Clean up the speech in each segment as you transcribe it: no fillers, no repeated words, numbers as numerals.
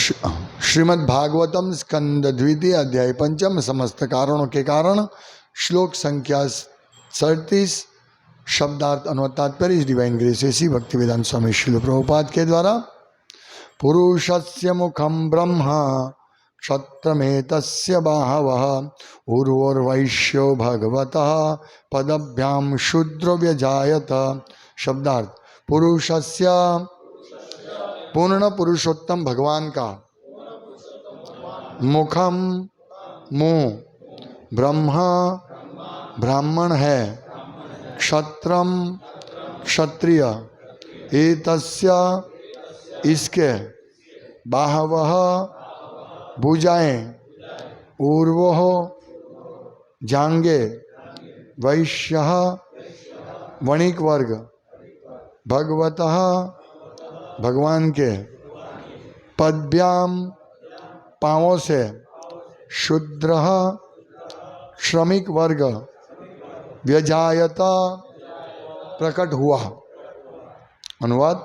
श्रीमद् भागवतम स्कंद द्वितीय अध्याय पंचम समस्त कारणों के कारण श्लोक संख्या 37 शब्दार्थ अनुवाद तात्पर्य इस डिवाइन ग्रेस ऐसी भक्ति वेदांत स्वामी श्रील प्रभुपाद के द्वारा। पुरुषस्य मुखम ब्रह्मा क्षत्रमेतस्य बाहवः उर्वोर्वैश्यो भगवतः पदभ्याम शूद्रो व्यजायत। शब्दार्थ पुरुषस्य पूर्ण पुरुषोत्तम भगवान का मुखम मुंह ब्रह्मा ब्राह्मण है, क्षत्रम क्षत्रिय, एतस्य इसके, बाहवः भुजाएं, ऊर्वोः जांगे, वैश्यः वणिक वर्ग, भगवतः भगवान के, पद्भ्याम पांवों से, शूद्र श्रमिक वर्ग, व्यजायता प्रकट हुआ। अनुवाद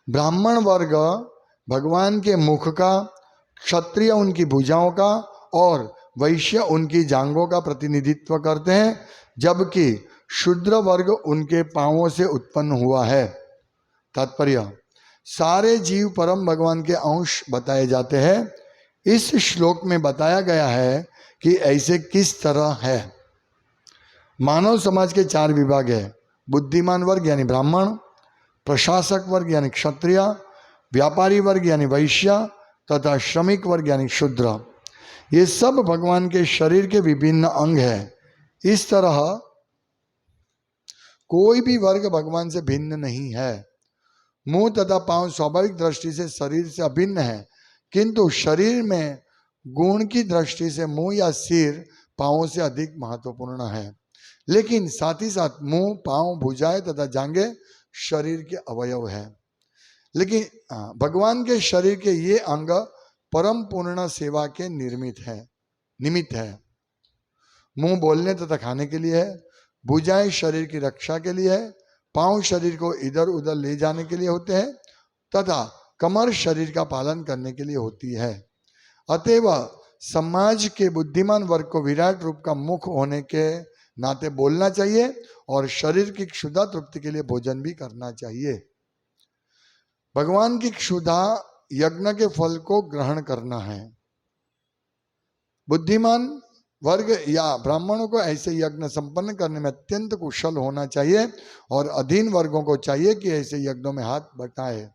ब्राह्मण वर्ग भगवान के मुख का, क्षत्रिय उनकी भुजाओं का और वैश्य उनकी जांघों का प्रतिनिधित्व करते हैं, जबकि शूद्र वर्ग उनके पांवों से उत्पन्न हुआ है। तात्पर्य सारे जीव परम भगवान के अंश बताए जाते हैं। इस श्लोक में बताया गया है कि ऐसे किस तरह है। मानव समाज के 4 विभाग है। बुद्धिमान वर्ग यानी ब्राह्मण, प्रशासक वर्ग यानी क्षत्रिय, व्यापारी वर्ग यानी वैश्य तथा श्रमिक वर्ग यानी शूद्र। ये सब भगवान के शरीर के विभिन्न अंग हैं। इस तरह कोई भी वर्ग भगवान से भिन्न नहीं है। मुंह तथा पांव स्वाभाविक दृष्टि से शरीर से अभिन्न है, किंतु शरीर में गुण की दृष्टि से मुंह या सिर पांवों से अधिक महत्वपूर्ण है। लेकिन साथ ही साथ मुंह, पांव, भुजाएं तथा जांघें शरीर के अवयव है। लेकिन भगवान के शरीर के ये अंग परम पूर्ण सेवा के निमित्त है। मुंह बोलने तथा खाने के लिए है, भुजाएं शरीर की रक्षा के लिए है, पांव शरीर को इधर उधर ले जाने के लिए होते हैं तथा कमर शरीर का पालन करने के लिए होती है। अतएव समाज के बुद्धिमान वर्ग को विराट रूप का मुख होने के नाते बोलना चाहिए और शरीर की क्षुधा तृप्ति के लिए भोजन भी करना चाहिए। भगवान की क्षुधा यज्ञ के फल को ग्रहण करना है। बुद्धिमान वर्ग या ब्राह्मणों को ऐसे यज्ञ संपन्न करने में अत्यंत कुशल होना चाहिए और अधीन वर्गों को चाहिए कि ऐसे यज्ञों में हाथ बटाए।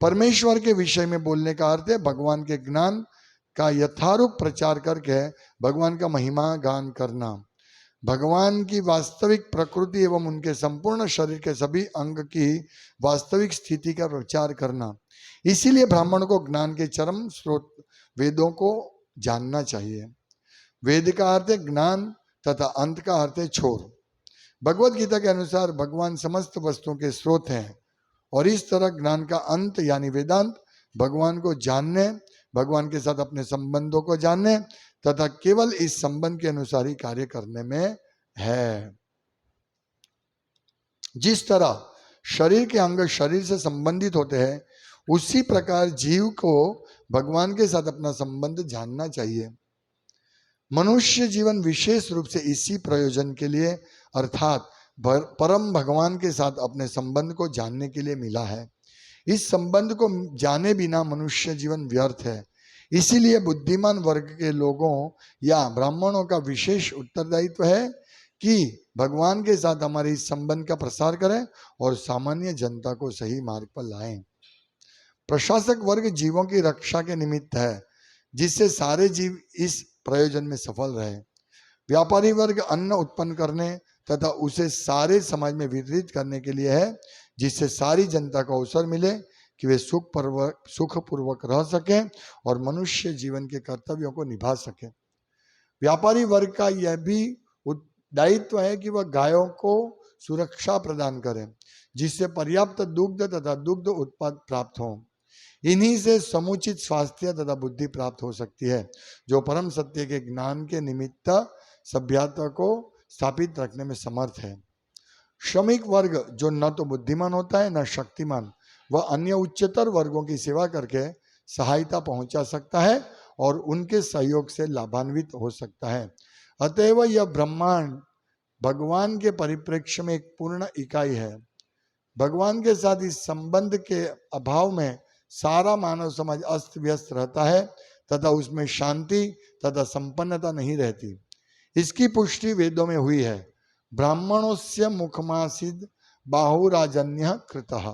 परमेश्वर के विषय में बोलने का अर्थ है भगवान के ज्ञान का यथारूप प्रचार करके भगवान का महिमा गान करना, भगवान की वास्तविक प्रकृति एवं उनके संपूर्ण शरीर के सभी अंग की वास्तविक स्थिति का प्रचार करना। इसीलिए ब्राह्मण को ज्ञान के चरम स्रोत वेदों को जानना चाहिए। वेद का अर्थ है ज्ञान तथा अंत का अर्थ है छोर। भगवत गीता के अनुसार भगवान समस्त वस्तुओं के स्रोत हैं और इस तरह ज्ञान का अंत यानी वेदांत भगवान को जानने, भगवान के साथ अपने संबंधों को जानने तथा केवल इस संबंध के अनुसार ही कार्य करने में है। जिस तरह शरीर के अंग शरीर से संबंधित होते हैं, उसी प्रकार जीव को भगवान के साथ अपना संबंध जानना चाहिए। मनुष्य जीवन विशेष रूप से इसी प्रयोजन के लिए अर्थात परम भगवान के साथ अपने संबंध को जानने के लिए मिला है। इस संबंध को जाने बिना मनुष्य जीवन व्यर्थ है। इसीलिए बुद्धिमान वर्ग के लोगों या ब्राह्मणों का विशेष उत्तरदायित्व है कि भगवान के साथ हमारे इस संबंध का प्रसार करें और सामान्य जनता को सही मार्ग पर लाएं। प्रशासक वर्ग जीवों की रक्षा के निमित्त है, जिससे सारे जीव इस प्रयोजन में सफल रहे। व्यापारी वर्ग अन्न उत्पन्न करने तथा उसे सारे समाज में वितरित करने के लिए है, जिससे सारी जनता को अवसर मिले कि वे सुखपूर्वक रह सकें और मनुष्य जीवन के कर्तव्यों को निभा सके। व्यापारी वर्ग का यह भी दायित्व है कि वह गायों को सुरक्षा प्रदान करें, जिससे पर्याप्त दुग्ध तथा दुग्ध उत्पाद प्राप्त हो। इन्हीं से समुचित स्वास्थ्य तथा बुद्धि प्राप्त हो सकती है, जो परम सत्य के ज्ञान के निमित्त सभ्यता को स्थापित रखने में समर्थ है। श्रमिक वर्ग जो न तो बुद्धिमान होता है न शक्तिमान, वह अन्य उच्चतर वर्गों की सेवा करके सहायता पहुंचा सकता है और उनके सहयोग से लाभान्वित हो सकता है। अतएव यह ब्रह्मांड भगवान के परिप्रेक्ष्य में एक पूर्ण इकाई है। भगवान के साथ इस संबंध के अभाव में सारा मानव समाज अस्त व्यस्त रहता है तथा उसमें शांति तथा संपन्नता नहीं रहती। इसकी पुष्टि वेदों में हुई है। ब्राह्मणोस्य मुखमासीद बाहुराजन्य कृतः।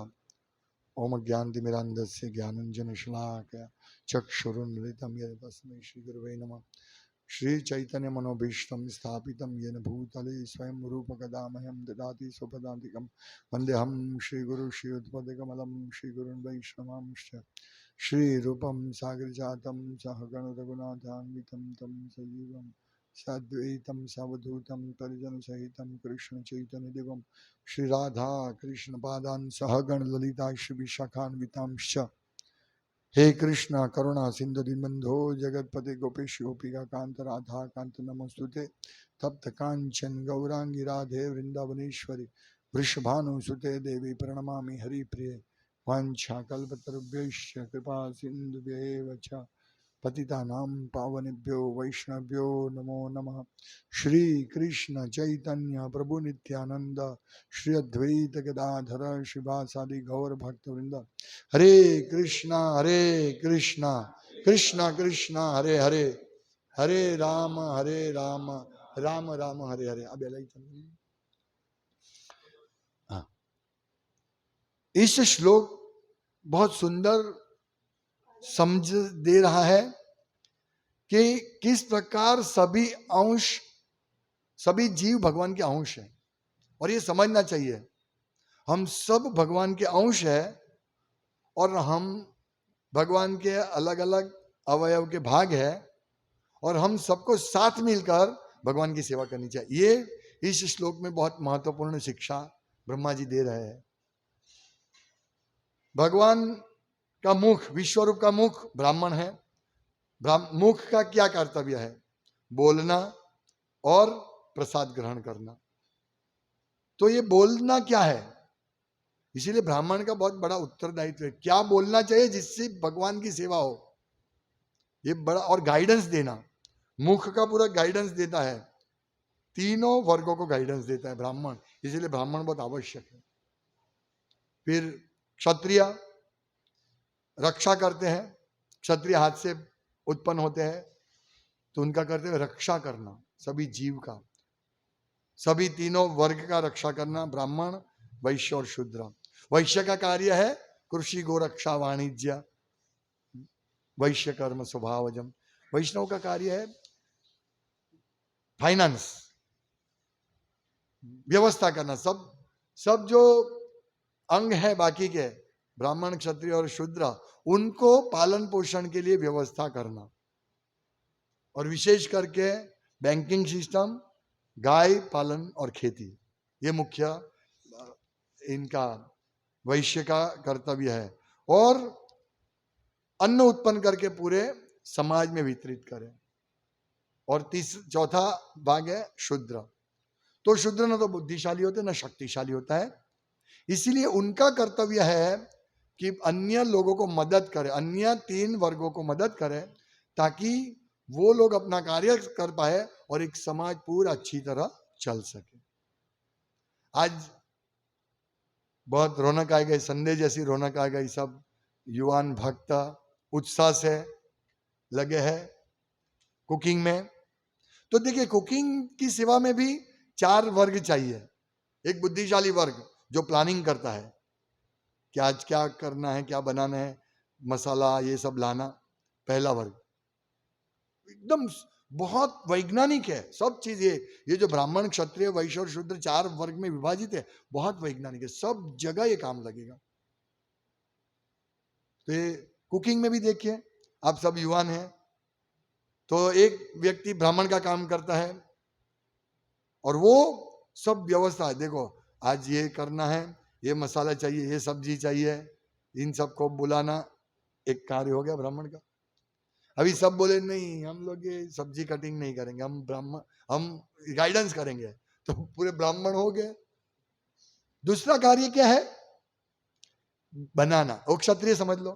ओम ज्ञानतिमिरान्धस्य ज्ञानाञ्जन शलाकया चक्षुरुन्मिलितं येन तस्मै श्री गुरुवे नमः। श्री चैतन्य मनोभीष्टं स्थापितं येन भूतले स्वयं रूपकदा मह्यं ददाति स्वपदान्तिकं। वन्देऽहं श्रीगुरु श्रीयुतपदकमलं श्रीगुरुन् वैष्णवांश्च। श्रीरूपं सागरजातं सहगण रघुनाथान्वितं तं सजीवं साद्वैतं सावधूतं परिजनसहितं कृष्ण चैतन्यदेवं श्री राधा कृष्ण पादान् सहगण ललिता श्री विशाखान्वितांश्च। हे कृष्ण करुणा सिंधु दीनबंधो जगतपते गोपेश गोपिका कांत राधा कांत नमोस्तुते। तप्त कांचन गौरांगी राधे वृंदावनेश्वरी वृषभानुसुते देवी प्रणमामि हरिप्रिये। वाञ्छाकल्पतरुभ्यश्च कृपा सिन्धुभ्येव च पतितानां पावनेभ्यो वैष्णवेभ्यो नमो नमः। श्री कृष्ण चैतन्य प्रभु नित्यानंद श्री अद्वैत गदाधर शिवासादि गौर भक्तवृंद। हरे कृष्णा कृष्णा कृष्णा हरे हरे, हरे राम राम राम हरे हरे। अब इस श्लोक बहुत सुंदर समझ दे रहा है कि किस प्रकार सभी अंश सभी जीव भगवान के अंश हैं। और ये समझना चाहिए हम सब भगवान के अंश है और हम भगवान के अलग अलग अवयव के भाग है और हम सबको साथ मिलकर भगवान की सेवा करनी चाहिए। ये इस श्लोक में बहुत महत्वपूर्ण शिक्षा ब्रह्मा जी दे रहे हैं। भगवान का मुख, विश्वरूप का मुख ब्राह्मण है। मुख का क्या कर्तव्य है? बोलना और प्रसाद ग्रहण करना। तो ये बोलना क्या है? इसीलिए ब्राह्मण का बहुत बड़ा उत्तरदायित्व है, क्या बोलना चाहिए जिससे भगवान की सेवा हो। ये बड़ा, और गाइडेंस देना, मुख का पूरा गाइडेंस देता है। तीनों वर्गों को गाइडेंस देता है ब्राह्मण, इसीलिए ब्राह्मण बहुत आवश्यक है। फिर क्षत्रिय रक्षा करते हैं। क्षत्रिय हाथ से उत्पन्न होते हैं तो उनका कर्तव्य रक्षा करना, सभी जीव का, सभी तीनों वर्ग का रक्षा करना। ब्राह्मण, वैश्य और शूद्र। वैश्य का कार्य है कृषि, गोरक्षा, वाणिज्य, वैश्य कर्म स्वभावजम। वैष्णव का कार्य है फाइनेंस, व्यवस्था करना। सब जो अंग है बाकी के, ब्राह्मण, क्षत्रिय और शूद्र, उनको पालन पोषण के लिए व्यवस्था करना। और विशेष करके बैंकिंग सिस्टम, गाय पालन और खेती, ये मुख्य इनका वैश्य का कर्तव्य है। और अन्न उत्पन्न करके पूरे समाज में वितरित करें। और चौथा भाग है शूद्र। तो शूद्र न तो बुद्धिशाली होते न शक्तिशाली होता है, इसीलिए उनका कर्तव्य है कि अन्य लोगों को मदद करे, अन्य तीन वर्गों को मदद करे, ताकि वो लोग अपना कार्य कर पाए और एक समाज पूरा अच्छी तरह चल सके। आज बहुत रौनक आ गई, संडे जैसी रौनक आ गई। सब युवान भक्त उत्साह से लगे हैं कुकिंग में। तो देखिए, कुकिंग की सेवा में भी चार वर्ग चाहिए। एक बुद्धिशाली वर्ग जो प्लानिंग करता है कि आज क्या करना है, क्या बनाना है, मसाला ये सब लाना, पहला वर्ग। एकदम बहुत वैज्ञानिक है सब चीज। ये जो ब्राह्मण, क्षत्रिय, वैश्य और शूद्र चार वर्ग में विभाजित है, बहुत वैज्ञानिक है, सब जगह ये काम लगेगा। तो ये कुकिंग में भी देखिए, आप सब युवान हैं, तो एक व्यक्ति ब्राह्मण का काम करता है और वो सब व्यवस्था है। देखो आज ये करना है, ये मसाला चाहिए, ये सब्जी चाहिए, इन सबको बुलाना, एक कार्य हो गया ब्राह्मण का। अभी सब बोले नहीं, हम लोग ये सब्जी कटिंग नहीं करेंगे, हम गाइडेंस करेंगे, तो पूरे ब्राह्मण हो गए। दूसरा कार्य क्या है? बनाना। वो क्षत्रिय समझ लो,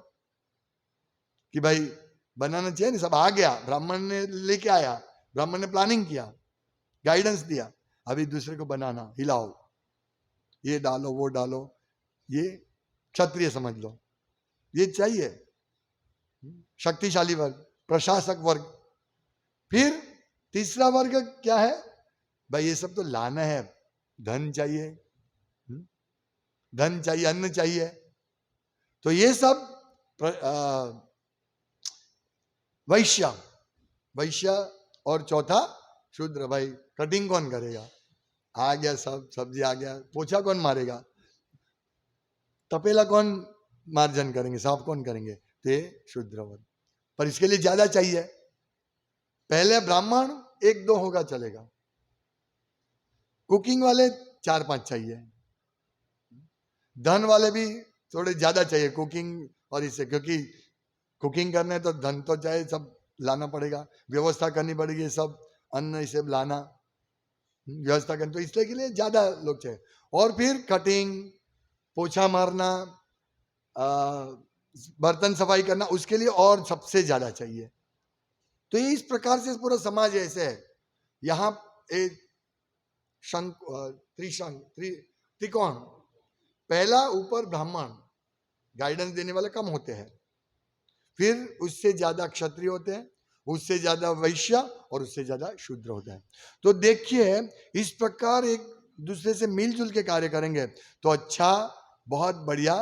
कि भाई बनाना चाहिए नहीं, सब आ गया, ब्राह्मण ने लेके आया, ब्राह्मण ने प्लानिंग किया, गाइडेंस दिया, अभी दूसरे को बनाना, हिलाओ, ये डालो वो डालो, ये क्षत्रिय समझ लो, ये चाहिए शक्तिशाली वर्ग, प्रशासक वर्ग। फिर तीसरा वर्ग क्या है भाई, ये सब तो लाना है, धन चाहिए, धन चाहिए, अन्न चाहिए, तो ये सब वैश्य, वैश्य, और चौथा शूद्र। भाई कटिंग कौन करेगा, आ गया सब, सब्जी आ गया, पोछा कौन मारेगा, तपेला कौन मार्जन करेंगे, साफ कौन करेंगे, ते शूद्र वर्ग। पर इसके लिए ज्यादा चाहिए, पहले ब्राह्मण 1-2 होगा चलेगा, कुकिंग वाले 4-5 चाहिए, धन वाले भी थोड़े ज्यादा चाहिए कुकिंग और इससे, क्योंकि कुकिंग करने तो धन तो चाहिए, सब लाना पड़ेगा, व्यवस्था करनी पड़ेगी, सब अन्न इसे लाना, व्यवस्था करनी, तो इसलिए के लिए ज्यादा लोग चाहिए। और फिर कटिंग, पोछा मारना, बर्तन सफाई करना, उसके लिए और सबसे ज्यादा चाहिए। तो ये इस प्रकार से पूरा समाज ऐसे है। यहाँ एक त्रिकोण, पहला ऊपर ब्राह्मण गाइडेंस देने वाले कम होते हैं, फिर उससे ज्यादा क्षत्रिय होते हैं, उससे ज्यादा वैश्य, और उससे ज्यादा शूद्र होता है। तो देखिए इस प्रकार एक दूसरे से मिलजुल के कार्य करेंगे तो अच्छा, बहुत बढ़िया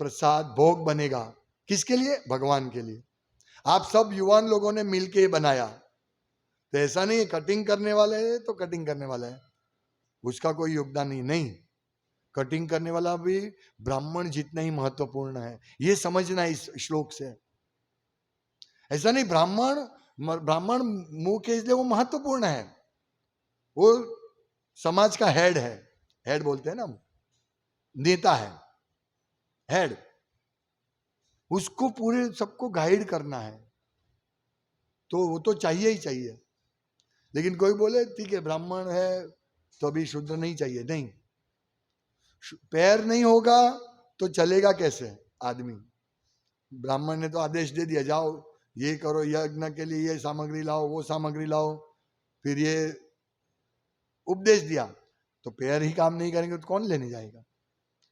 प्रसाद भोग बनेगा। किसके लिए, भगवान के लिए। आप सब युवान लोगों ने मिलके बनाया, तो ऐसा नहीं है कटिंग करने वाले है तो कटिंग करने वाला है, उसका कोई योगदान नहीं, कटिंग करने वाला भी ब्राह्मण जितना ही महत्वपूर्ण है, ये समझना इस श्लोक से। ऐसा नहीं ब्राह्मण मुंह के इसलिए वो महत्वपूर्ण है, वो समाज का हेड है, हेड बोलते हैं ना, नेता है, हेड, उसको पूरे सबको गाइड करना है, तो वो तो चाहिए ही चाहिए। लेकिन कोई बोले ठीक है ब्राह्मण है तो अभी शूद्र नहीं चाहिए, नहीं, पैर नहीं होगा तो चलेगा कैसे आदमी। ब्राह्मण ने तो आदेश दे दिया, जाओ ये करो, यज्ञ के लिए ये सामग्री लाओ, वो सामग्री लाओ, फिर ये उपदेश दिया, तो पैर ही काम नहीं करेंगे तो कौन लेने जाएगा।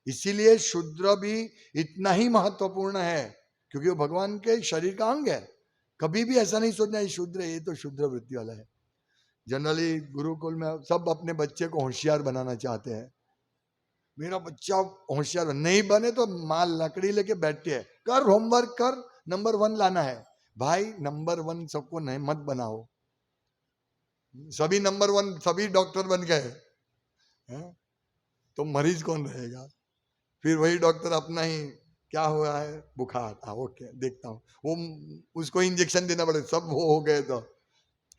इसीलिए शूद्र भी इतना ही महत्वपूर्ण है, क्योंकि वो भगवान के शरीर का अंग है। कभी भी ऐसा नहीं सोचना ये शूद्र है, ये तो शूद्र वृत्ति वाला है। जनरली गुरुकुल में सब अपने बच्चे को होशियार बनाना चाहते हैं, मेरा बच्चा होशियार नहीं बने तो माल लकड़ी लेके बैठते है, कर होमवर्क कर, नंबर 1 लाना है। भाई नंबर 1 सबको नहीं मत बनाओ, सभी नंबर 1 सभी डॉक्टर बन गए हैं, तो मरीज कौन रहेगा। फिर वही डॉक्टर अपना ही, क्या हुआ है, बुखार, हाँ ओके देखता हूँ, वो उसको इंजेक्शन देना पड़े, सब वो हो गए, तो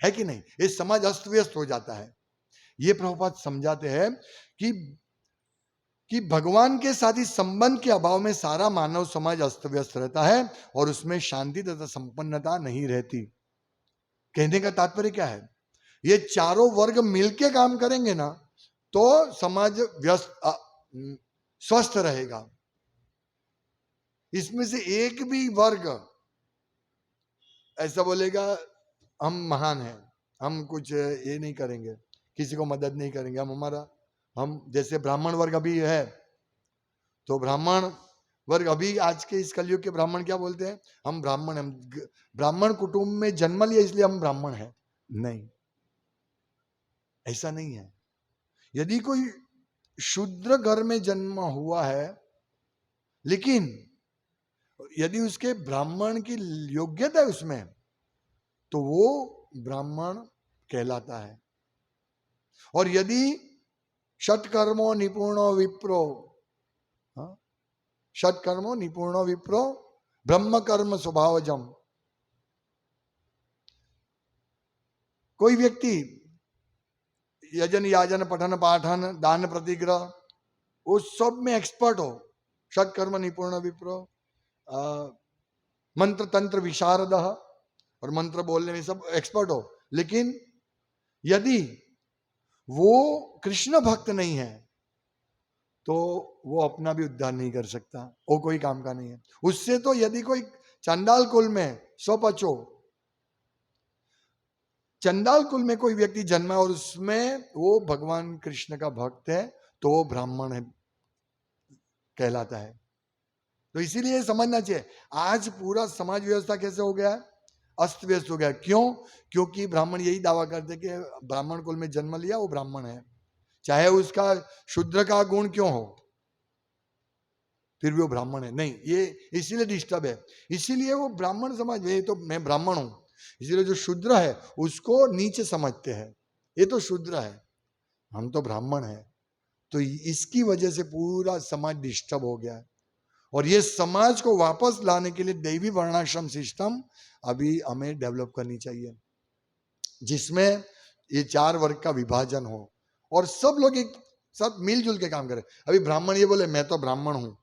है कि नहीं। ये समाज अस्त व्यस्त हो जाता है। ये प्रभुपाद समझाते हैं कि भगवान के साथ इस संबंध के अभाव में सारा मानव समाज अस्त व्यस्त रहता है और उसमें शांति तथा संपन्नता नहीं रहती। कहने का तात्पर्य क्या है, ये चारों वर्ग मिलके काम करेंगे ना तो समाज स्वस्थ रहेगा। इसमें से एक भी वर्ग ऐसा बोलेगा हम महान हैं, हम कुछ ये नहीं करेंगे, किसी को मदद नहीं करेंगे, हम जैसे ब्राह्मण वर्ग अभी है, तो ब्राह्मण वर्ग अभी आज के इस कलयुग के ब्राह्मण क्या बोलते हैं, हम ब्राह्मण, हम ब्राह्मण कुटुंब में जन्म लिया इसलिए हम ब्राह्मण हैं। नहीं, ऐसा नहीं है। यदि कोई शूद्र घर में जन्म हुआ है, लेकिन यदि उसके ब्राह्मण की योग्यता है उसमें, तो वो ब्राह्मण कहलाता है। और यदि षटकर्मो निपुणो विप्रो, षटकर्मो निपुणो विप्रो ब्रह्म कर्म स्वभावजम, कोई व्यक्ति यजन याजन पठन पाठन दान प्रतिग्रह उस सब में एक्सपर्ट हो, षटकर्म निपुण विप्रो, मंत्र तंत्र विशारद और मंत्र बोलने में सब एक्सपर्ट हो, लेकिन यदि वो कृष्ण भक्त नहीं है तो वो अपना भी उद्धार नहीं कर सकता, वो कोई काम का नहीं है। उससे तो यदि कोई चंडाल कुल में स्वपचो, चंडाल कुल में कोई व्यक्ति जन्मा और उसमें वो भगवान कृष्ण का भक्त है तो वो ब्राह्मण है कहलाता है। तो इसीलिए समझना चाहिए। आज पूरा समाज व्यवस्था कैसे हो गया है, अस्त व्यस्त हो गया। क्यों? क्योंकि ब्राह्मण यही दावा करते कि ब्राह्मण कुल में जन्म लिया वो ब्राह्मण है, चाहे उसका शूद्र का गुण क्यों हो, फिर भी वो ब्राह्मण है। नहीं, ये इसीलिए डिस्टर्ब है। इसीलिए वो ब्राह्मण समाज, ये तो मैं ब्राह्मण हूं, इसीलिए जो शूद्र है उसको नीचे समझते हैं, ये तो शूद्र है, हम तो ब्राह्मण है। तो इसकी वजह से पूरा समाज डिस्टर्ब हो गया है। और ये समाज को वापस लाने के लिए दैवी वर्णाश्रम सिस्टम अभी हमें डेवलप करनी चाहिए, जिसमें ये 4 वर्ग का विभाजन हो और सब लोग एक साथ मिलजुल के काम करें। अभी ब्राह्मण ये बोले मैं तो ब्राह्मण हूं,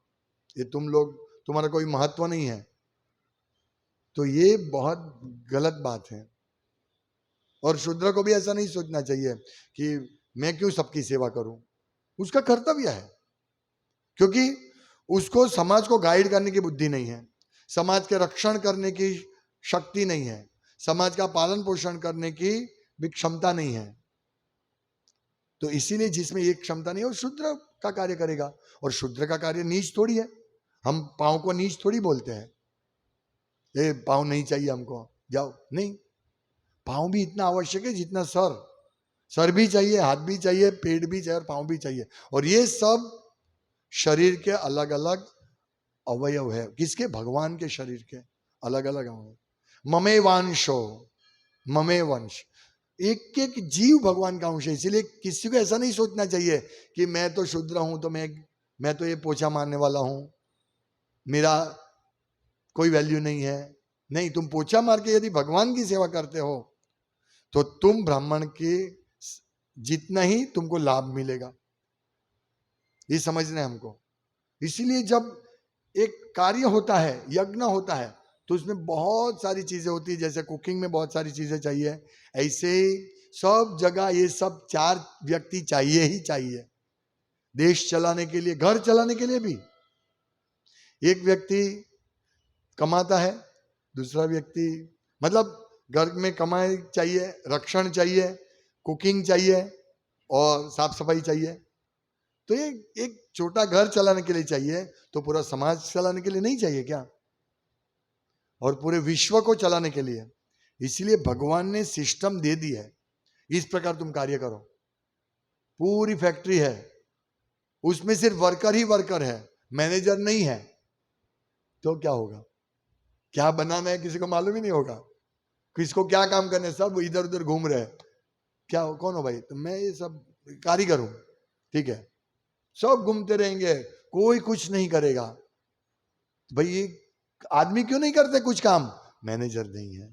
ये तुम लोग, तुम्हारा कोई महत्व नहीं है, तो ये बहुत गलत बात है। और शूद्र को भी ऐसा नहीं सोचना चाहिए कि मैं क्यों सबकी सेवा करूं, उसका कर्तव्य है, क्योंकि उसको समाज को गाइड करने की बुद्धि नहीं है, समाज के रक्षण करने की शक्ति नहीं है, समाज का पालन पोषण करने की भी क्षमता नहीं है। तो इसीलिए जिसमें ये क्षमता नहीं है वो शूद्र का कार्य करेगा, और शूद्र का कार्य नीच थोड़ी है। हम पाँव को नीच थोड़ी बोलते हैं, ये पाँव नहीं चाहिए हमको, जाओ, नहीं, पाँव भी इतना आवश्यक है जितना सर। सर भी चाहिए, हाथ भी चाहिए, पेट भी चाहिए और पाँव भी चाहिए। और ये सब शरीर के अलग अलग अवयव है। किसके? भगवान के शरीर के अलग अलग अवयव। ममे वांशो, ममे वंश, एक एक जीव भगवान का अंश है। इसीलिए किसी को ऐसा नहीं सोचना चाहिए कि मैं तो शूद्र हूं तो मैं तो ये पोछा मारने वाला हूं, मेरा कोई वैल्यू नहीं है। नहीं, तुम पोछा मार के यदि भगवान की सेवा करते हो तो तुम ब्राह्मण के जितना ही तुमको लाभ मिलेगा, ये समझना है हमको। इसीलिए जब एक कार्य होता है, यज्ञ होता है, तो उसमें बहुत सारी चीजें होती है। जैसे कुकिंग में बहुत सारी चीजें चाहिए, ऐसे ही सब जगह ये सब 4 व्यक्ति चाहिए ही चाहिए। देश चलाने के लिए, घर चलाने के लिए भी एक व्यक्ति कमाता है, दूसरा व्यक्ति, मतलब घर में कमाई चाहिए, रक्षण चाहिए, कुकिंग चाहिए और साफ सफाई चाहिए। तो ये एक छोटा घर चलाने के लिए चाहिए, तो पूरा समाज चलाने के लिए नहीं चाहिए क्या? और पूरे विश्व को चलाने के लिए। इसलिए भगवान ने सिस्टम दे दी है, इस प्रकार तुम कार्य करो। पूरी फैक्ट्री है, उसमें सिर्फ वर्कर ही वर्कर है, मैनेजर नहीं है, तो क्या होगा? क्या बनाना है किसी को मालूम ही नहीं होगा, किसको क्या काम करना है, सब इधर उधर घूम रहे हैं। क्या हो, कौन हो भाई? तो मैं ये सब कारीगर हूं, ठीक है, सब घूमते रहेंगे, कोई कुछ नहीं करेगा। भाई ये आदमी क्यों नहीं करते कुछ काम? मैनेजर नहीं है,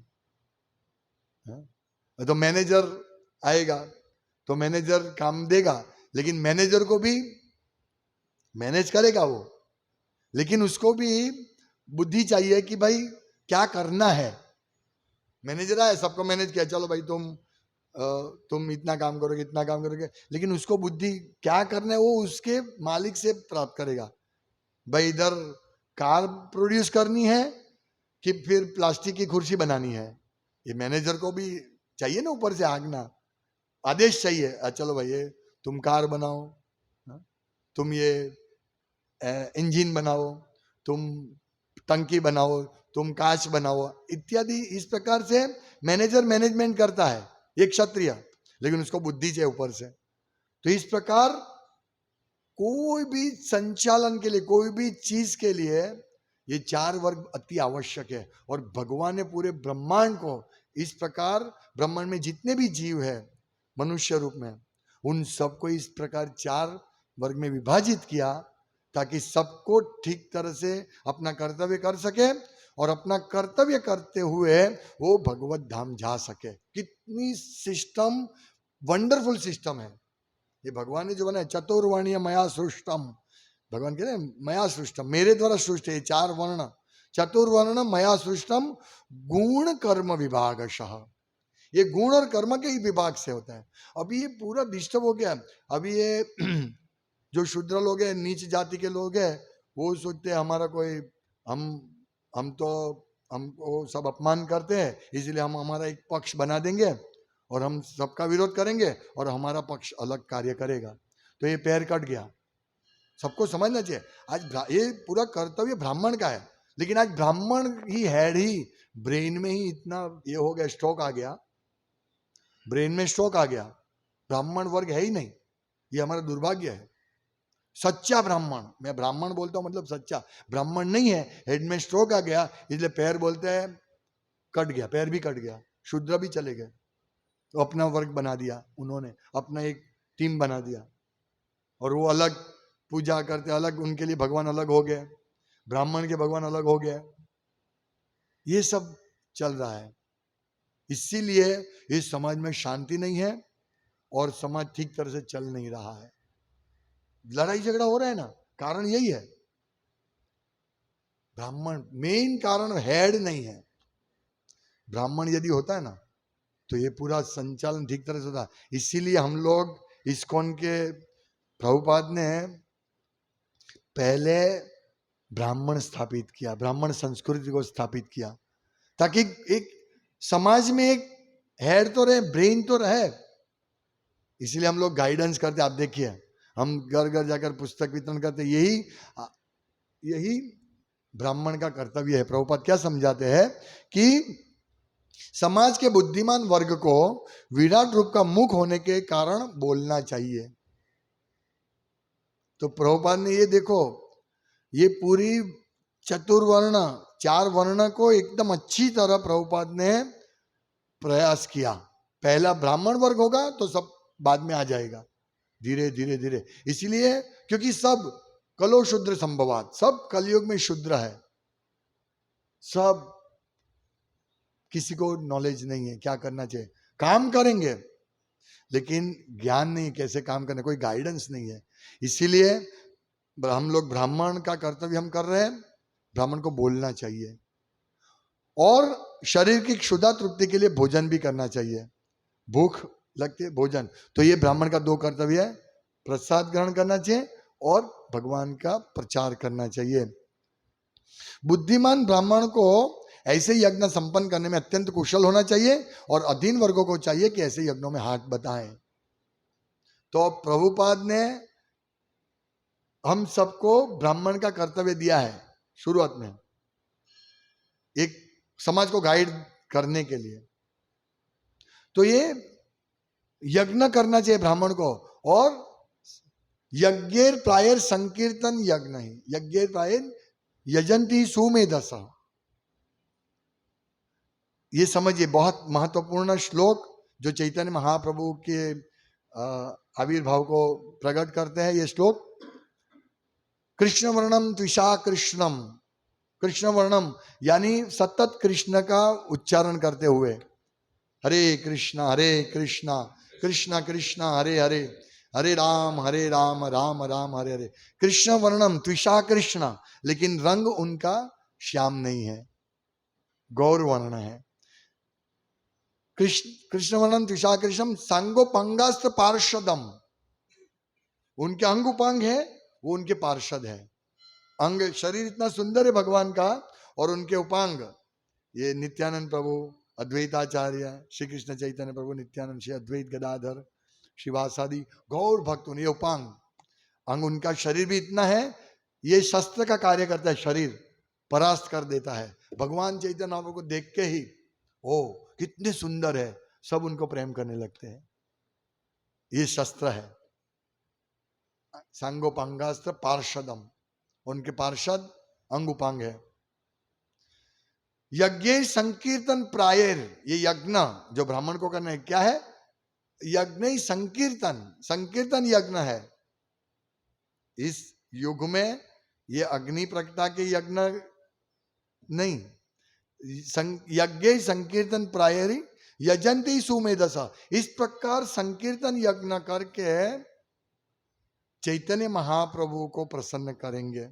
हाँ? तो मैनेजर आएगा तो मैनेजर काम देगा, लेकिन मैनेजर को भी मैनेज करेगा वो, लेकिन उसको भी बुद्धि चाहिए कि भाई क्या करना है। मैनेजर आया, सबको मैनेज किया, चलो भाई तुम इतना काम करोगे, इतना काम करोगे, लेकिन उसको बुद्धि क्या करना है वो उसके मालिक से प्राप्त करेगा। भाई इधर कार प्रोड्यूस करनी है कि फिर प्लास्टिक की कुर्सी बनानी है, ये मैनेजर को भी चाहिए ना, ऊपर से आज्ञा, आदेश चाहिए। चलो भाई ये तुम कार बनाओ, हाँ? तुम ये इंजन बनाओ, तुम टंकी बनाओ, तुम कांच बनाओ इत्यादि। इस प्रकार से मैनेजर मैनेजमेंट करता है, एक क्षत्रिय, लेकिन उसको बुद्धि चाहिए ऊपर से। तो इस प्रकार कोई भी संचालन के लिए, कोई भी चीज के लिए ये 4 वर्ग अति आवश्यक है। और भगवान ने पूरे ब्रह्मांड को इस प्रकार, ब्रह्मांड में जितने भी जीव है मनुष्य रूप में, उन सबको इस प्रकार 4 वर्ग में विभाजित किया, ताकि सबको ठीक तरह से अपना कर्तव्य कर सके और अपना कर्तव्य करते हुए वो भगवत धाम जा सके। कितनी सिस्टम, वंडरफुल सिस्टम है ये भगवान ने जो बनाया। चतुर्वर्णीय मया सृष्टम, भगवान कहते हैं मया सृष्टम, मेरे द्वारा सृष्टि है 4 वर्ण। चतुर्वर्ण मया सृष्टम गुण कर्म विभागशः, ये गुण और कर्म के ही विभाग से होता है। अभी ये पूरा डिस्टर्ब हो गया। अभी ये जो शूद्र लोग हैं, नीच जाति के लोग हैं, वो सोचते हैं हमारा कोई, हम तो हमको सब अपमान करते हैं, इसलिए हम हमारा एक पक्ष बना देंगे और हम सबका विरोध करेंगे और हमारा पक्ष अलग कार्य करेगा। तो ये पैर कट गया। सबको समझना चाहिए, आज ये पूरा कर्तव्य ब्राह्मण का है, लेकिन आज ब्राह्मण ही हेड ही ब्रेन में ही इतना ये हो गया, स्ट्रोक आ गया, ब्रेन में स्ट्रोक आ गया, ब्राह्मण वर्ग है ही नहीं। ये हमारा दुर्भाग्य है। सच्चा ब्राह्मण, मैं ब्राह्मण बोलता हूं मतलब सच्चा ब्राह्मण नहीं है, हेड में स्ट्रोक आ गया, इसलिए पैर बोलते हैं कट गया, पैर भी कट गया, शूद्र भी चले गए। तो अपना वर्ग बना दिया उन्होंने, अपना एक टीम बना दिया और वो अलग पूजा करते, अलग उनके लिए भगवान अलग हो गए, ब्राह्मण के भगवान अलग हो गए। ये सब चल रहा है, इसीलिए इस समाज में शांति नहीं है और समाज ठीक तरह से चल नहीं रहा है। लड़ाई झगड़ा हो रहा है ना, कारण यही है, ब्राह्मण मेन कारण हेड नहीं है। ब्राह्मण यदि होता है ना तो ये पूरा संचालन ठीक तरह से होता। इसीलिए हम लोग इस्कॉन के प्रभुपाद ने पहले ब्राह्मण स्थापित किया, ब्राह्मण संस्कृति को स्थापित किया, ताकि एक समाज में एक हेड तो रहे, ब्रेन तो रहे। इसीलिए हम लोग गाइडेंस करते, आप देखिए हम घर घर जाकर पुस्तक वितरण करते, यही ब्राह्मण का कर्तव्य है। प्रभुपाद क्या समझाते हैं कि समाज के बुद्धिमान वर्ग को विराट रूप का मुख होने के कारण बोलना चाहिए। तो प्रभुपाद ने ये देखो, ये पूरी चतुर्वर्ण 4 वर्ण को एकदम अच्छी तरह प्रभुपाद ने प्रयास किया। पहला ब्राह्मण वर्ग होगा तो सब बाद में आ जाएगा, धीरे धीरे धीरे। इसलिए क्योंकि सब कलो शूद्र संभवात, सब कलयुग में शूद्र है, सब किसी को नॉलेज नहीं है क्या करना चाहिए, काम करेंगे लेकिन ज्ञान नहीं कैसे काम करना, कोई गाइडेंस नहीं है। इसीलिए हम लोग ब्राह्मण का कर्तव्य हम कर रहे हैं, ब्राह्मण को बोलना चाहिए और शरीर की क्षुधा तृप्ति के लिए भोजन भी करना चाहिए। भूख लगती है, भोजन, तो ये ब्राह्मण का 2 कर्तव्य है, प्रसाद ग्रहण करना चाहिए और भगवान का प्रचार करना चाहिए। बुद्धिमान ब्राह्मण को ऐसे यज्ञ संपन्न करने में अत्यंत कुशल होना चाहिए और अधीन वर्गों को चाहिए कि ऐसे यज्ञों में हाथ बताएं। तो प्रभुपाद ने हम सबको ब्राह्मण का कर्तव्य दिया है शुरुआत में, एक समाज को गाइड करने के लिए। तो ये यज्ञ करना चाहिए ब्राह्मण को, और यज्ञेर प्रायर संकीर्तन यज्ञ ही, यज्ञेर प्रायर यजंती सुमेधस, ये समझिए बहुत महत्वपूर्ण श्लोक जो चैतन्य महाप्रभु के आविर्भाव को प्रकट करते हैं। ये श्लोक कृष्ण वर्णम त्विषा कृष्णम, कृष्ण वर्णम यानी सतत कृष्ण का उच्चारण करते हुए, हरे कृष्णा कृष्ण कृष्ण हरे हरे, हरे राम राम राम हरे हरे। कृष्ण वर्णम त्विषा कृष्ण, लेकिन रंग उनका श्याम नहीं है, गौर वर्ण है। कृष्ण वर्णम त्विषा कृष्णम सांगोपांगास्त्र पार्षदम, उनके अंग उपांग है, वो उनके पार्षद है। अंग, शरीर इतना सुंदर है भगवान का, और उनके उपांग, ये नित्यानंद प्रभु, अद्वैताचार्य, श्री कृष्ण चैतन्य प्रभु नित्यानंद, श्री अद्वैत गदाधर, शिवासादि गौर भक्त, ये उपांग अंग, उनका शरीर भी इतना है, ये शस्त्र का कार्य करता है, शरीर परास्त कर देता है। भगवान चैतन्य को देख के ही ओ कितने सुंदर है, सब उनको प्रेम करने लगते हैं। ये शस्त्र है, सांगोपांगास्त्र पार्षदम, उनके पार्षद अंग उपांग है। यज्ञ संकीर्तन प्रायर, ये यज्ञ जो ब्राह्मण को करना है क्या है, यज्ञ संकीर्तन, संकीर्तन यज्ञ है। इस युग में ये अग्नि प्रज्ञा के यज्ञ नहीं, यज्ञ संकीर्तन प्रायरी यजंती सुमेधस, इस प्रकार संकीर्तन यज्ञ करके चैतन्य महाप्रभु को प्रसन्न करेंगे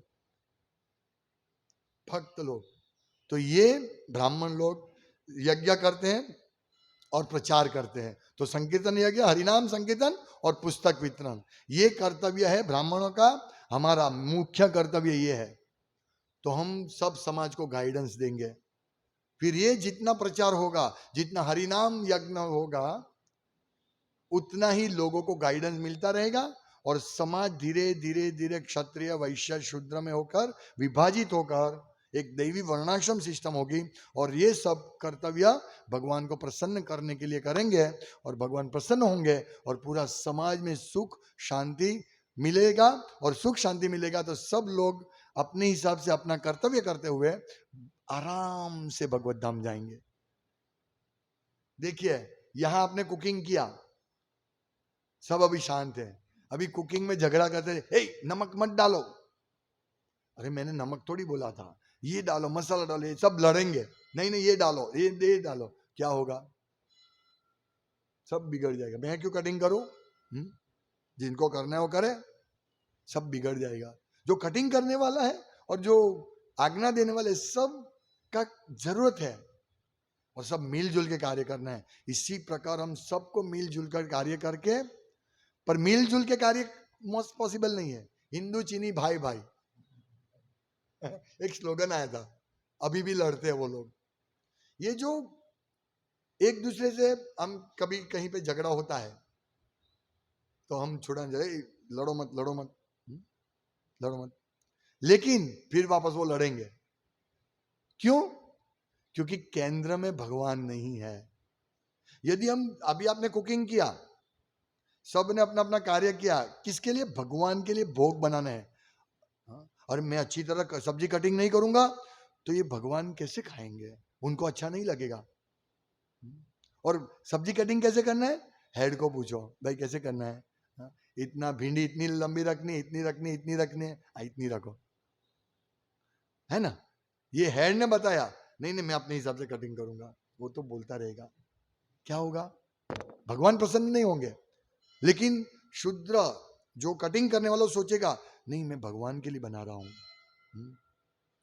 भक्त लोग। तो ये ब्राह्मण लोग यज्ञ करते हैं और प्रचार करते हैं। तो संकीर्तन यज्ञ, हरिनाम संकीर्तन और पुस्तक वितरण, ये कर्तव्य है ब्राह्मणों का, हमारा मुख्य कर्तव्य ये है। तो हम सब समाज को गाइडेंस देंगे, फिर ये जितना प्रचार होगा, जितना हरिनाम यज्ञ होगा, उतना ही लोगों को गाइडेंस मिलता रहेगा और समाज धीरे धीरे धीरे क्षत्रिय वैश्य शूद्र में होकर विभाजित होकर एक दैवी वर्णाश्रम सिस्टम होगी। और ये सब कर्तव्य भगवान को प्रसन्न करने के लिए करेंगे और भगवान प्रसन्न होंगे और पूरा समाज में सुख शांति मिलेगा। और सुख शांति मिलेगा तो सब लोग अपने हिसाब से अपना कर्तव्य करते हुए आराम से भगवत धाम जाएंगे। देखिए, यहां आपने कुकिंग किया, सब अभी शांत है। अभी कुकिंग में झगड़ा करते हैं, हे नमक मत डालो। अरे मैंने नमक थोड़ी बोला था, ये डालो, मसाला डालो। ये सब लड़ेंगे, नहीं नहीं ये डालो, ये डालो। क्या होगा? सब बिगड़ जाएगा। मैं क्यों कटिंग करूं? जिनको करना है वो करे, सब बिगड़ जाएगा। जो कटिंग करने वाला है और जो आज्ञा देने वाले, सब का जरूरत है और सब मिलजुल के कार्य करना है। इसी प्रकार हम सबको मिलजुल कर कार्य करके, पर मिलजुल के कार्य मोस्ट पॉसिबल नहीं है। हिंदू चीनी भाई भाई एक स्लोगन आया था, अभी भी लड़ते हैं वो लोग। ये जो एक दूसरे से हम कभी कहीं पे झगड़ा होता है तो हम छुड़ा जाए, लड़ो मत लड़ो मत लड़ो मत, लेकिन फिर वापस वो लड़ेंगे। क्यों? क्योंकि केंद्र में भगवान नहीं है। यदि हम, अभी आपने कुकिंग किया, सब ने अपना अपना कार्य किया, किसके लिए? भगवान के लिए भोग बनाना है। और मैं अच्छी तरह सब्जी कटिंग नहीं करूंगा तो ये भगवान कैसे खाएंगे? उनको अच्छा नहीं लगेगा। और सब्जी कटिंग कैसे करना है? हेड को पूछो, भाई कैसे करना है? इतना भिंडी इतनी लंबी रखनी, इतनी रखनी, इतनी रखनी है, इतनी रखो, है ना? ये हेड ने बताया, नहीं नहीं मैं अपने हिसाब से कटिंग करूंगा, वो तो बोलता रहेगा। क्या होगा? भगवान प्रसन्न नहीं होंगे। लेकिन शूद्र जो कटिंग करने वाला सोचेगा, नहीं मैं भगवान के लिए बना रहा हूं,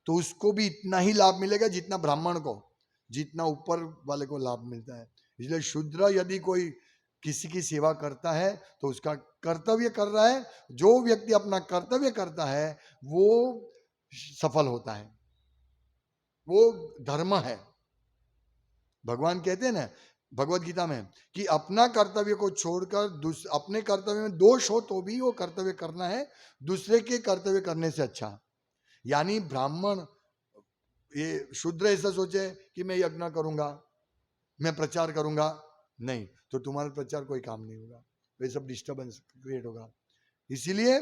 तो उसको भी इतना ही लाभ मिलेगा जितना ब्राह्मण को, जितना ऊपर वाले को लाभ मिलता है। इसलिए शूद्र यदि कोई किसी की सेवा करता है तो उसका कर्तव्य कर रहा है। जो व्यक्ति अपना कर्तव्य करता है वो सफल होता है, वो धर्म है। भगवान कहते हैं ना भगवत गीता में कि अपना कर्तव्य को छोड़कर अपने कर्तव्य में दोष हो तो भी वो कर्तव्य करना है, दूसरे के कर्तव्य करने से अच्छा। यानी ब्राह्मण, ये शूद्र ऐसा सोचे कि मैं यज्ञ करूंगा, मैं प्रचार करूंगा, नहीं तो तुम्हारा प्रचार कोई काम नहीं होगा, वे सब डिस्टर्बेंस क्रिएट होगा। इसीलिए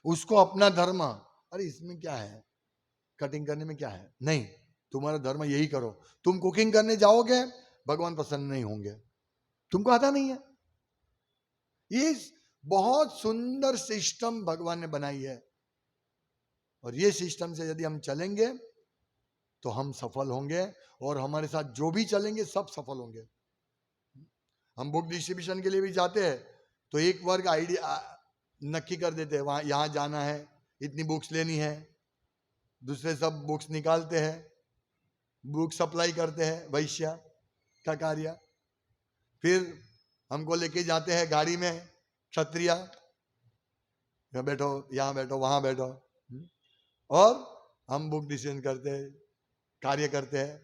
उसको अपना धर्म, अरे इसमें क्या है, कटिंग करने में क्या है, नहीं तुम्हारा धर्म यही करो। तुम कुकिंग करने जाओगे, भगवान प्रसन्न नहीं होंगे, तुमको आता नहीं है। ये बहुत सुंदर सिस्टम भगवान ने बनाई है और ये सिस्टम से यदि हम चलेंगे तो हम सफल होंगे और हमारे साथ जो भी चलेंगे सब सफल होंगे। हम बुक डिस्ट्रीब्यूशन के लिए भी जाते हैं तो एक वर्ग आइडिया नक्की कर देते हैं, वहां यहां जाना है, इतनी बुक्स लेनी है, दूसरे सब बुक्स निकालते हैं, बुक सप्लाई करते हैं, वैश्य का कार्य। फिर हमको लेके जाते हैं गाड़ी में क्षत्रिय, बैठो यहाँ बैठो वहां बैठो, और हम बुक डिसीजन करते हैं, कार्य करते हैं,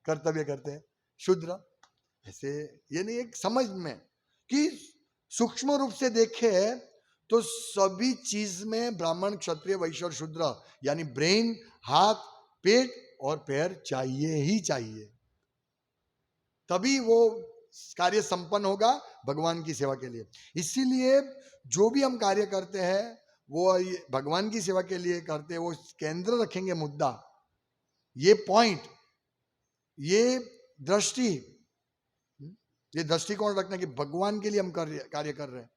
कर्तव्य करते हैं। शूद्र ऐसे, ये नहीं, एक समझ में कि सूक्ष्म रूप से देखे तो सभी चीज में ब्राह्मण क्षत्रिय वैश्य और शूद्र यानी ब्रेन, हाथ, पेट और पैर चाहिए ही चाहिए, तभी वो कार्य संपन्न होगा भगवान की सेवा के लिए। इसीलिए जो भी हम कार्य करते हैं वो भगवान की सेवा के लिए करते हैं, वो केंद्र रखेंगे मुद्दा, ये पॉइंट, ये दृष्टि, ये दृष्टिकोण रखना कि भगवान के लिए हम कार्य कर रहे हैं।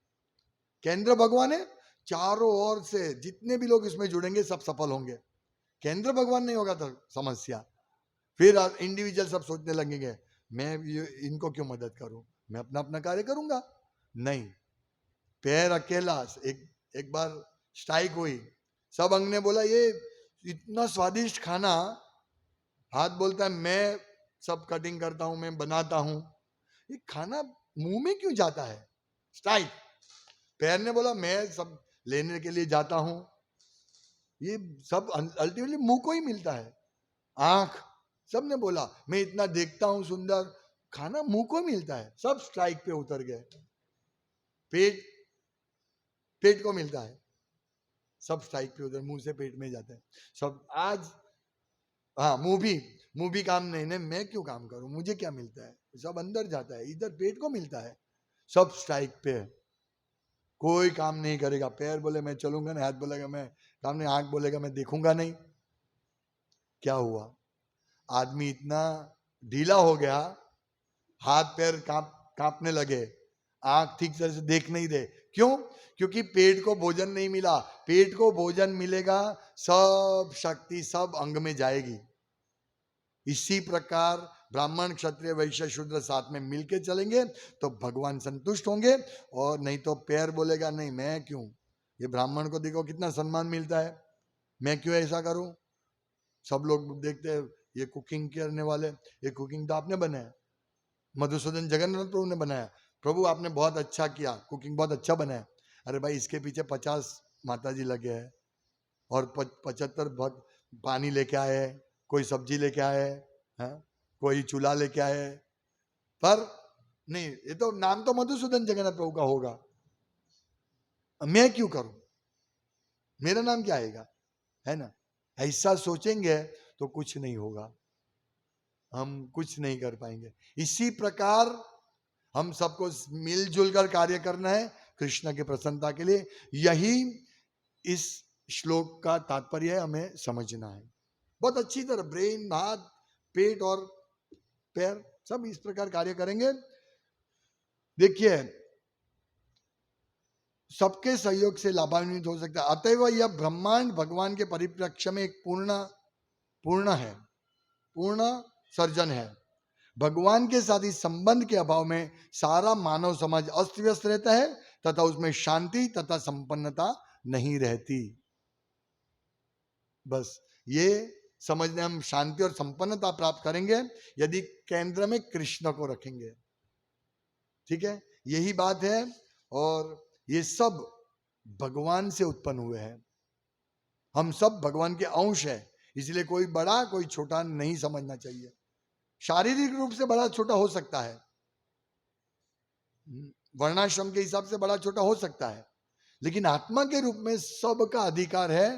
केंद्र भगवान है, चारों ओर से जितने भी लोग इसमें जुड़ेंगे सब सफल होंगे। केंद्र भगवान नहीं होगा तो समस्या, फिर इंडिविजुअल सब सोचने लगेंगे मैं इनको क्यों मदद करूं, मैं अपना अपना कार्य करूंगा। नहीं, पैर अकेला, एक बार स्ट्राइक हुई, सब अंग ने बोला ये इतना स्वादिष्ट खाना, हाथ बोलता है मैं सब कटिंग करता हूं, मैं बनाता हूं, ये खाना मुंह में क्यों जाता है, स्ट्राइक। पैर ने बोला मैं सब लेने के लिए जाता हूं, ये सब अल्टीमेटली मुंह को ही मिलता है। आंख सबने बोला मैं इतना देखता हूं सुंदर, खाना मुंह को मिलता है, सब स्ट्राइक पे उतर गए। पेट पेट को मिलता है, सब स्ट्राइक पे उतर, मुंह से पेट में जाता है सब। आज हाँ मुंह भी काम नहीं, नहीं मैं क्यों काम करूं, मुझे क्या मिलता है, सब अंदर जाता है, इधर पेट को मिलता है, सब स्ट्राइक पे है, कोई काम नहीं करेगा। पैर बोले मैं चलूंगा नहीं, हाथ बोलेगा मैं काम नहीं, आंख बोलेगा मैं देखूंगा नहीं। क्या हुआ, आदमी इतना ढीला हो गया, हाथ पैर कांपने लगे, आंख ठीक तरह से देख नहीं दे। क्यों? क्योंकि पेट को भोजन नहीं मिला। पेट को भोजन मिलेगा, सब शक्ति सब अंग में जाएगी। इसी प्रकार ब्राह्मण क्षत्रिय वैश्य शूद्र साथ में मिलके चलेंगे तो भगवान संतुष्ट होंगे। और नहीं तो पैर बोलेगा नहीं मैं क्यों, ये ब्राह्मण को देखो कितना सम्मान मिलता है, मैं क्यों ऐसा करूं। सब लोग देखते हैं ये कुकिंग करने वाले, ये कुकिंग तो आपने बनाया, मधुसूदन जगन्नाथ प्रभु ने बनाया, प्रभु आपने बहुत अच्छा किया, कुकिंग बहुत अच्छा बनाया। अरे भाई इसके पीछे 50 माता जी लगे हैं और 75 भक्त पानी लेके आए, कोई सब्जी लेके आए हैं, कोई चूल्हा लेके आए, पर नहीं, ये तो नाम तो मधुसूदन जगन्नाथ प्रभु का होगा, मैं क्यों करूं, मेरा नाम क्या आएगा, है ना। ऐसा सोचेंगे तो कुछ नहीं होगा, हम कुछ नहीं कर पाएंगे। इसी प्रकार हम सबको मिलजुल कर कार्य करना है कृष्ण के प्रसन्नता के लिए। यही इस श्लोक का तात्पर्य है, हमें समझना है बहुत अच्छी तरह। ब्रेन, हाथ, पेट और पैर सब इस प्रकार कार्य करेंगे। देखिए सबके सहयोग से लाभान्वित हो सकता है। अतएव यह ब्रह्मांड भगवान के परिप्रेक्ष्य में एक पूर्ण है, पूर्ण सर्जन है। भगवान के साथ इस संबंध के अभाव में सारा मानव समाज अस्त व्यस्त रहता है तथा उसमें शांति तथा संपन्नता नहीं रहती। बस ये समझने, हम शांति और संपन्नता प्राप्त करेंगे यदि केंद्र में कृष्ण को रखेंगे। ठीक है, यही बात है। और ये सब भगवान से उत्पन्न हुए हैं, हम सब भगवान के अंश है, इसलिए कोई बड़ा कोई छोटा नहीं समझना चाहिए। शारीरिक रूप से बड़ा छोटा हो सकता है, वर्णाश्रम के हिसाब से बड़ा छोटा हो सकता है, लेकिन आत्मा के रूप में सबका अधिकार है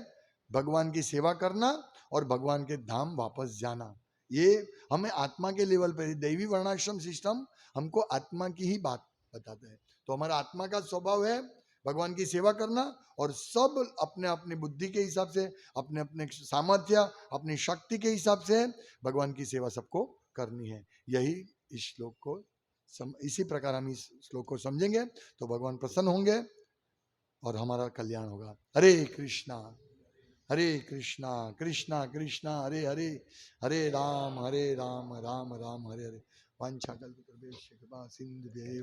भगवान की सेवा करना और भगवान के धाम वापस जाना। ये हमें आत्मा के लेवल पर, दैवी वर्णाश्रम सिस्टम हमको आत्मा की ही बात बताता है। तो हमारा आत्मा का स्वभाव है भगवान की सेवा करना, और सब अपने अपने बुद्धि के हिसाब से, अपने अपने सामर्थ्य, अपनी शक्ति के हिसाब से भगवान की सेवा सबको करनी है। यही इस श्लोक को इसी प्रकार हम इस श्लोक को समझेंगे तो भगवान प्रसन्न होंगे और हमारा कल्याण होगा। हरे कृष्णा कृष्णा कृष्णा हरे हरे, हरे राम राम राम हरे हरे। वांछा कल्पतरुभ्यश्च कृपा सिंधुभ्यैव